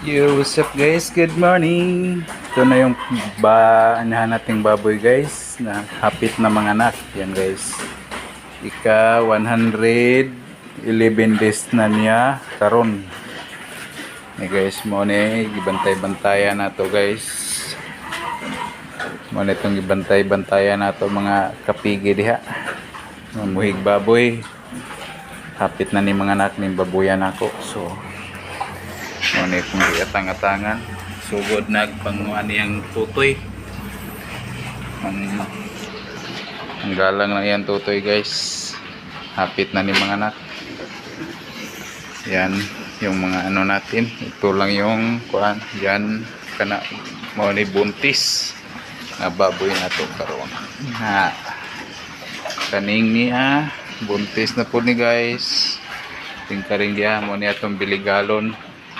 Yo, what's up guys? Good morning! Ito na yung anahan nating baboy guys na hapit na mga anak. Yan guys. Ika 111 days na niya karon. Ni guys mo ni gibantay-bantayan na to guys. Mo ni itong gibantay-bantayan na to mga kapigi diha. Mamuhig baboy. Hapit na ni mga anak ni babuyan ako. So ngunit kung atang-atangan sugod nagpanguan niyang tutoy ang galang na yan tutoy guys, hapit na ni mga anak. Yan yung mga ano natin, ito lang yung kuan yan kana mo ni buntis na baboy na to karon ha kaning niya buntis na po ni guys tingkaring dia mo ni atong biligalon